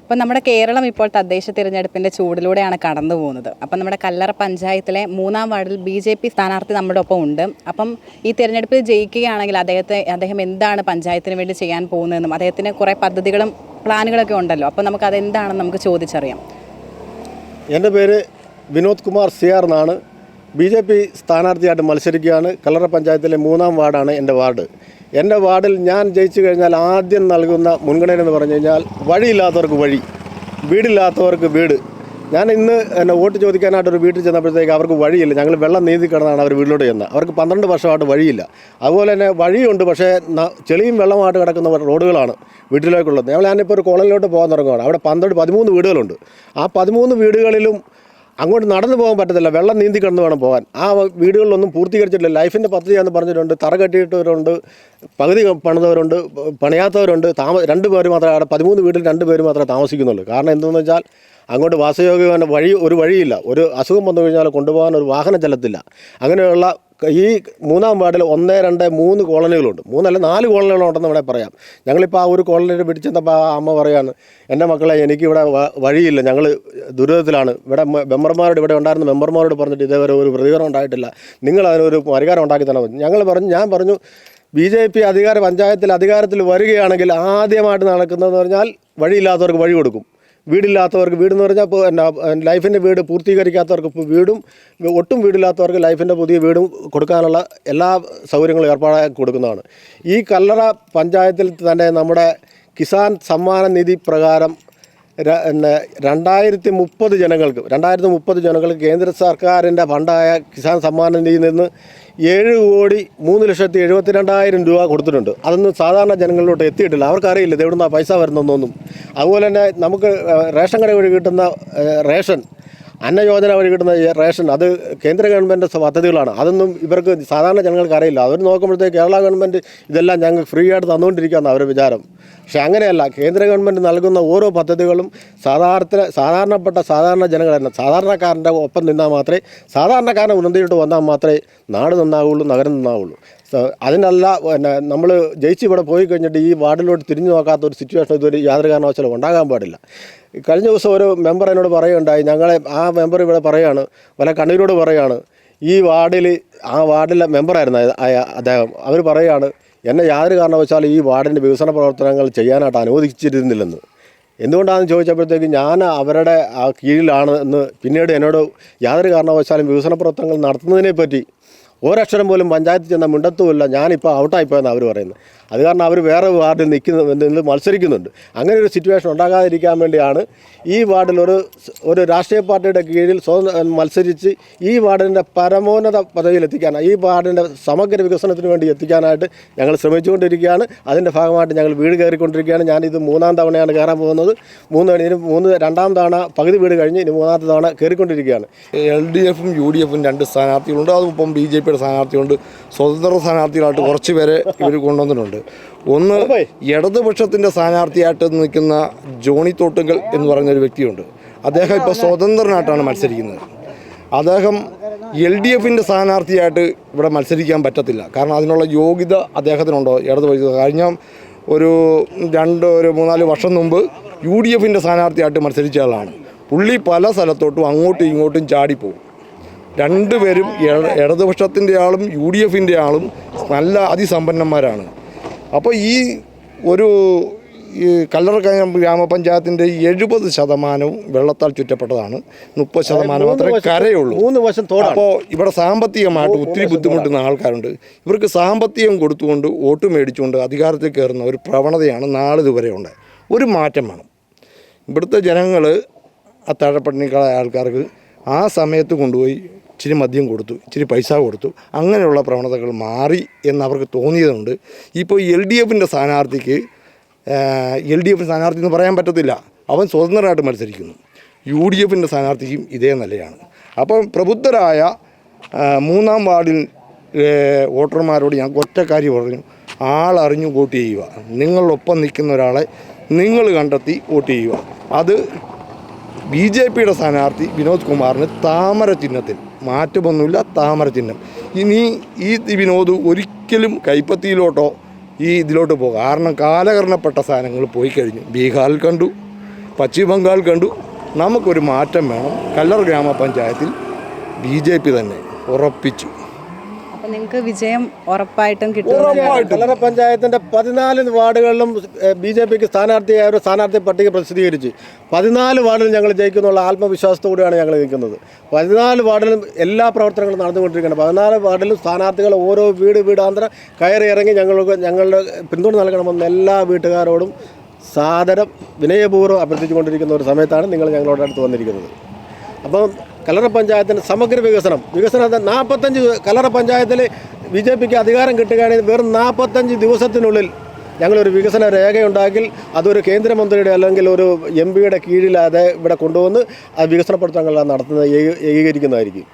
അപ്പോൾ നമ്മുടെ കേരളം ഇപ്പോൾ തദ്ദേശ തിരഞ്ഞെടുപ്പിൻ്റെ ചൂടിലൂടെയാണ് കടന്നു പോകുന്നത്. അപ്പം നമ്മുടെ കല്ലറ പഞ്ചായത്തിലെ 3-ാം വാർഡിൽ BJP സ്ഥാനാർത്ഥി നമ്മുടെ ഒപ്പം ഉണ്ട്. അപ്പം ഈ തിരഞ്ഞെടുപ്പിൽ ജയിക്കുകയാണെങ്കിൽ അദ്ദേഹം എന്താണ് പഞ്ചായത്തിന് വേണ്ടി ചെയ്യാൻ പോകുന്നതെന്നും അദ്ദേഹത്തിന് കുറേ പദ്ധതികളും പ്ലാനുകളൊക്കെ ഉണ്ടല്ലോ. അപ്പോൾ നമുക്ക് അതെന്താണെന്ന് നമുക്ക് ചോദിച്ചറിയാം. എൻ്റെ പേര് വിനോദ് കുമാർ CR എന്നാണ്. BJP സ്ഥാനാർത്ഥിയായിട്ട് മത്സരിക്കുകയാണ്. കല്ലറ പഞ്ചായത്തിലെ 3-ാം വാർഡാണ് എൻ്റെ വാർഡ്. എൻ്റെ വാർഡിൽ ഞാൻ ജയിച്ചു കഴിഞ്ഞാൽ ആദ്യം നൽകുന്ന മുൻഗണന എന്ന് പറഞ്ഞു കഴിഞ്ഞാൽ വഴിയില്ലാത്തവർക്ക് വഴി, വീടില്ലാത്തവർക്ക് വീട്. ഞാൻ ഇന്ന് വോട്ട് ചോദിക്കാനായിട്ടൊരു വീട്ടിൽ ചെന്നപ്പോഴത്തേക്ക് അവർക്ക് വഴിയില്ല. ഞങ്ങൾ വെള്ളം നീന്തി കിടന്നാണ് അവർ വീട്ടിലോട്ട് ചെന്നത്. അവർക്ക് 12 വർഷമായിട്ട് വഴിയില്ല. അതുപോലെ തന്നെ വഴിയുണ്ട്, പക്ഷേ ചെളിയും വെള്ളമായിട്ട് കിടക്കുന്ന റോഡുകളാണ് വീട്ടിലേക്കുള്ളത്. ഞാനിപ്പോൾ ഒരു കോളനിലോട്ട് പോകാൻ തുടങ്ങുകയാണ്. അവിടെ 13 വീടുകളുണ്ട്. ആ 13 വീടുകളിലും അങ്ങോട്ട് നടന്നു പോകാൻ പറ്റത്തില്ല, വെള്ളം നീന്തി കിടന്ന് വേണം പോകാൻ. ആ വീടുകളിലൊന്നും പൂർത്തീകരിച്ചിട്ടില്ല. ലൈഫിൻ്റെ പദ്ധതിയാണെന്ന് പറഞ്ഞിട്ടുണ്ട്. തറ കെട്ടിയിട്ടവരുണ്ട്, പകുതി പണിതവരുണ്ട്, പണിയാത്തവരുണ്ട്. 2 പേര് മാത്രമേ അവിടെ 13 വീട്ടിൽ 2 പേര് മാത്രമേ താമസിക്കുന്നുള്ളൂ. കാരണം എന്തെന്ന് വെച്ചാൽ അങ്ങോട്ട് വാസയോഗ്യമായ ഒരു വഴിയില്ല. ഒരു അസുഖം വന്നു കഴിഞ്ഞാൽ കൊണ്ടുപോകാൻ ഒരു വാഹനം ചെല്ലത്തില്ല. അങ്ങനെയുള്ള ഈ 3-ാം വാർഡിൽ 1, 2, 3 കോളനികളുണ്ട്. 3 അല്ല 4 കോളനികളുണ്ടെന്ന് വേണേൽ പറയാം. ഞങ്ങളിപ്പോൾ ആ ഒരു കോളനിയിൽ പിടിച്ചെന്നപ്പോൾ ആ അമ്മ പറയാണ്, എൻ്റെ മക്കളെ എനിക്കിവിടെ വഴിയില്ല, ഞങ്ങൾ ദുരിതത്തിലാണ്. ഇവിടെ ഇവിടെ ഉണ്ടായിരുന്ന മെമ്പർമാരോട് പറഞ്ഞിട്ട് ഇതേവരെ ഒരു പ്രതികരണം ഉണ്ടായിട്ടില്ല. നിങ്ങൾ അതിനൊരു പരിഹാരം ഉണ്ടാക്കി തന്നെ മതി. ഞാൻ പറഞ്ഞു BJP പഞ്ചായത്തിൽ അധികാരത്തിൽ വരികയാണെങ്കിൽ ആദ്യമായിട്ട് നടക്കുന്നതെന്ന് പറഞ്ഞാൽ വഴിയില്ലാത്തവർക്ക് വഴി കൊടുക്കും, വീടില്ലാത്തവർക്ക് വീടെന്ന് പറഞ്ഞാൽ ഇപ്പോൾ ലൈഫിൻ്റെ വീട് പൂർത്തീകരിക്കാത്തവർക്ക് വീടും, ഒട്ടും വീടില്ലാത്തവർക്ക് ലൈഫിൻ്റെ പുതിയ വീടും കൊടുക്കാനുള്ള എല്ലാ സൗകര്യങ്ങളും ഏർപ്പാടാക്കി കൊടുക്കുന്നതാണ്. ഈ കല്ലറ പഞ്ചായത്തിൽ തന്നെ നമ്മുടെ കിസാൻ സമ്മാന നിധി പ്രകാരം 2030 ജനങ്ങൾക്ക് കേന്ദ്ര സർക്കാരിൻ്റെ ഫണ്ടായ കിസാൻ സമ്മാന നിധിയിൽ നിന്ന് 7,03,72,000 രൂപ കൊടുത്തിട്ടുണ്ട്. അതൊന്നും സാധാരണ ജനങ്ങളിലോട്ട് എത്തിയിട്ടില്ല. അവർക്കറിയില്ല ഇത് എവിടുന്നാണ് പൈസ വരുന്നതെന്നൊന്നും. അതുപോലെ തന്നെ നമുക്ക് റേഷൻ കട വഴി കിട്ടുന്ന റേഷൻ, അന്നയോജന വഴി കിട്ടുന്ന റേഷൻ, അത് കേന്ദ്ര ഗവൺമെൻറ് പദ്ധതികളാണ്. അതൊന്നും ഇവർക്ക് സാധാരണ ജനങ്ങൾക്ക് അറിയില്ല. അവർ നോക്കുമ്പോഴത്തേക്ക് കേരള ഗവൺമെൻറ് ഇതെല്ലാം ഞങ്ങൾക്ക് ഫ്രീ ആയിട്ട് തന്നുകൊണ്ടിരിക്കുകയെന്ന് അവരുടെ വിചാരം. പക്ഷെ അങ്ങനെയല്ല. കേന്ദ്ര ഗവൺമെൻറ് നൽകുന്ന ഓരോ പദ്ധതികളും സാധാരണപ്പെട്ട സാധാരണ ജനങ്ങൾ, സാധാരണക്കാരൻ്റെ ഒപ്പം നിന്നാൽ മാത്രമേ, സാധാരണക്കാരനെ ഉന്നതിയിട്ട് വന്നാൽ മാത്രമേ നാട് നന്നാവുള്ളൂ, നഗരം നന്നാവുള്ളൂ. അതിനല്ല നമ്മൾ ജയിച്ച് ഇവിടെ പോയി കഴിഞ്ഞിട്ട് ഈ വാർഡിലോട്ട് തിരിഞ്ഞു നോക്കാത്ത ഒരു സിറ്റുവേഷൻ ഇതുവരെ യാതൊരു കാരണവശാലും ഉണ്ടാകാൻ പാടില്ല. കഴിഞ്ഞ ദിവസം ഒരു മെമ്പർ എന്നോട് പറയുകയുണ്ടായി. ആ മെമ്പർ ഇവിടെ പറയുകയാണ്, വല്ല കണ്ണൂരോട് പറയുകയാണ്, ഈ വാർഡിലെ മെമ്പറായിരുന്നു അദ്ദേഹം. അവർ പറയുകയാണ്, എന്നെ യാതൊരു കാരണവശാലും ഈ വാർഡിൻ്റെ വികസന പ്രവർത്തനങ്ങൾ ചെയ്യാനായിട്ട് അനുവദിച്ചിരുന്നില്ലെന്ന്. എന്തുകൊണ്ടാണെന്ന് ചോദിച്ചപ്പോഴത്തേക്ക് ഞാൻ അവരുടെ കീഴിലാണ് എന്ന് പിന്നീട് എന്നോട് യാതൊരു കാരണവശാലും വികസന പ്രവർത്തനങ്ങൾ നടത്തുന്നതിനെപ്പറ്റി ഒരക്ഷരം പോലും പഞ്ചായത്തിൽ ചെന്നാൽ മിണ്ടത്തുമില്ല, ഞാനിപ്പോൾ ഔട്ടായിപ്പോയെന്ന് അവർ പറയുന്നത്. അത് കാരണം അവർ വേറെ വാർഡിൽ മത്സരിക്കുന്നുണ്ട്. അങ്ങനെ ഒരു സിറ്റുവേഷൻ ഉണ്ടാകാതിരിക്കാൻ വേണ്ടിയാണ് ഈ വാർഡിൽ ഒരു രാഷ്ട്രീയ പാർട്ടിയുടെ കീഴിൽ മത്സരിച്ച് ഈ വാർഡിൻ്റെ പരമോന്നത പദവിയിലെത്തിക്കാൻ, ഈ വാർഡിൻ്റെ സമഗ്ര വികസനത്തിന് വേണ്ടി എത്തിക്കാനായിട്ട് ഞങ്ങൾ ശ്രമിച്ചുകൊണ്ടിരിക്കുകയാണ്. അതിൻ്റെ ഭാഗമായിട്ട് ഞങ്ങൾ വീട് കയറിക്കൊണ്ടിരിക്കുകയാണ്. ഞാനിത് 3-ാം തവണയാണ് കയറാൻ പോകുന്നത്. 2-ാം തവണ പകുതി വീട് കഴിഞ്ഞ് ഇനി 3-ാമത്തെ തവണ കയറിക്കൊണ്ടിരിക്കുകയാണ്. LDFും UDFും 2 സ്ഥാനാർത്ഥികളുണ്ട്. അതിപ്പം BJPയുടെ സ്ഥാനാർത്ഥിയുണ്ട്. സ്വതന്ത്ര സ്ഥാനാർത്ഥികളായിട്ട് കുറച്ച് പേരെ ഇവർ കൊണ്ടുവന്നിട്ടുണ്ട്. ഒന്ന് ഇടതുപക്ഷത്തിൻ്റെ സ്ഥാനാർത്ഥിയായിട്ട് നിൽക്കുന്ന ജോണി തോട്ടുങ്കൽ എന്ന് പറയുന്നൊരു വ്യക്തിയുണ്ട്. അദ്ദേഹം ഇപ്പോൾ സ്വതന്ത്രനായിട്ടാണ് മത്സരിക്കുന്നത്. അദ്ദേഹം LDFിൻ്റെ സ്ഥാനാർത്ഥിയായിട്ട് ഇവിടെ മത്സരിക്കാൻ പറ്റത്തില്ല. കാരണം അതിനുള്ള യോഗ്യത അദ്ദേഹത്തിനുണ്ടോ? ഇടതുപക്ഷ കഴിഞ്ഞ ഒരു 3-4 വർഷം മുമ്പ് UDFിൻ്റെ സ്ഥാനാർത്ഥിയായിട്ട് മത്സരിച്ച ആളാണ്. പുള്ളി പല സ്ഥലത്തോട്ടും അങ്ങോട്ടും ഇങ്ങോട്ടും ചാടിപ്പോകും. 2 പേരും ഇടതുപക്ഷത്തിൻ്റെ ആളും UDFിൻ്റെ ആളും നല്ല അതിസമ്പന്നന്മാരാണ്. അപ്പോൾ ഈ കല്ലറ ഗ്രാമപഞ്ചായത്തിൻ്റെ 70% വെള്ളത്താൽ ചുറ്റപ്പെട്ടതാണ്. 30% മാത്രമേ കരയുള്ളൂ. 3 വശം. അപ്പോൾ ഇവിടെ സാമ്പത്തികമായിട്ട് ഒത്തിരി ബുദ്ധിമുട്ടുന്ന ആൾക്കാരുണ്ട്. ഇവർക്ക് സാമ്പത്തികം കൊടുത്തുകൊണ്ട് വോട്ട് മേടിച്ചുകൊണ്ട് അധികാരത്തിൽ കയറുന്ന ഒരു പ്രവണതയാണ് നാളിതുവരെ ഉണ്ട്. ഒരു മാറ്റം വേണം. ഇവിടുത്തെ ജനങ്ങൾ താഴെപ്പട്ടിണികളായ ആൾക്കാർക്ക് ആ സമയത്ത് കൊണ്ടുപോയി ഇച്ചിരി മദ്യം കൊടുത്തു, ഇച്ചിരി പൈസ കൊടുത്തു, അങ്ങനെയുള്ള പ്രവണതകൾ മാറി എന്നവർക്ക് തോന്നിയതുകൊണ്ട് ഇപ്പോൾ LDFിൻ്റെ സ്ഥാനാർത്ഥിക്ക് LDF സ്ഥാനാർത്ഥി എന്ന് പറയാൻ പറ്റത്തില്ല. അവൻ സ്വതന്ത്രനായിട്ട് മത്സരിക്കുന്നു. UDFിൻ്റെ സ്ഥാനാർത്ഥിക്കും ഇതേ നിലയാണ്. അപ്പം പ്രബുദ്ധരായ 3-ാം വാർഡിൽ വോട്ടർമാരോട് ഞാൻ ഒറ്റ കാര്യം പറഞ്ഞു, ആളറിഞ്ഞു വോട്ട് ചെയ്യുക. നിങ്ങളൊപ്പം നിൽക്കുന്ന ഒരാളെ നിങ്ങൾ കണ്ടെത്തി വോട്ട് ചെയ്യുക. അത് BJPയുടെ സ്ഥാനാർത്ഥി വിനോദ് കുമാറിന് താമര ചിഹ്നത്തിൽ, മാറ്റമൊന്നുമില്ല, താമര ചിഹ്നം. ഇനി ഈ വിനോദ് ഒരിക്കലും കൈപ്പത്തിയിലോട്ടോ ഇതിലോട്ട് പോകുക. കാരണം കാലഹരണപ്പെട്ട സാധനങ്ങൾ പോയി കഴിഞ്ഞു. ബീഹാറിൽ കണ്ടു, പശ്ചിമ ബംഗാൾ കണ്ടു. നമുക്കൊരു മാറ്റം വേണം. കല്ലറ ഗ്രാമപഞ്ചായത്തിൽ BJP തന്നെ ഉറപ്പിച്ചു. അപ്പം നിങ്ങൾക്ക് വിജയം ഉറപ്പായിട്ടും കിട്ടും. കല്ലറ പഞ്ചായത്തിൻ്റെ 14 വാർഡുകളിലും BJPക്ക് സ്ഥാനാർത്ഥിയായ ഒരു സ്ഥാനാർത്ഥി പട്ടിക പ്രസിദ്ധീകരിച്ച് 14 വാർഡിലും ഞങ്ങൾ ജയിക്കുന്നുള്ള ആത്മവിശ്വാസത്തോടെയാണ് ഞങ്ങൾ നിൽക്കുന്നത്. 14 വാർഡിലും എല്ലാ പ്രവർത്തനങ്ങളും നടന്നുകൊണ്ടിരിക്കുകയാണ്. 14 വാർഡിലും സ്ഥാനാർത്ഥികൾ ഓരോ വീടാന്തരം കയറി ഇറങ്ങി ഞങ്ങളുടെ പിന്തുണ നൽകണമെന്ന് എല്ലാ വീട്ടുകാരോടും സാദരം വിനയപൂർവ്വം അഭ്യർത്ഥിച്ചുകൊണ്ടിരിക്കുന്ന ഒരു സമയത്താണ് നിങ്ങൾ ഞങ്ങളുടെ അടുത്ത് വന്നിരിക്കുന്നത്. അപ്പം കല്ലറ പഞ്ചായത്തിൻ്റെ സമഗ്ര വികസനം 45 കല്ലറ പഞ്ചായത്തിൽ BJPക്ക് അധികാരം കിട്ടുകയാണെങ്കിൽ വെറും 45 ദിവസത്തിനുള്ളിൽ ഞങ്ങളൊരു വികസന രേഖയുണ്ടാക്കി അതൊരു കേന്ദ്രമന്ത്രിയുടെ അല്ലെങ്കിൽ ഒരു MP യുടെ കീഴിൽ അത് ഇവിടെ കൊണ്ടുവന്ന് ആ വികസന പ്രവർത്തനങ്ങളെല്ലാം നടത്തുന്നത് ഏകീകരിക്കുന്നതായിരിക്കും.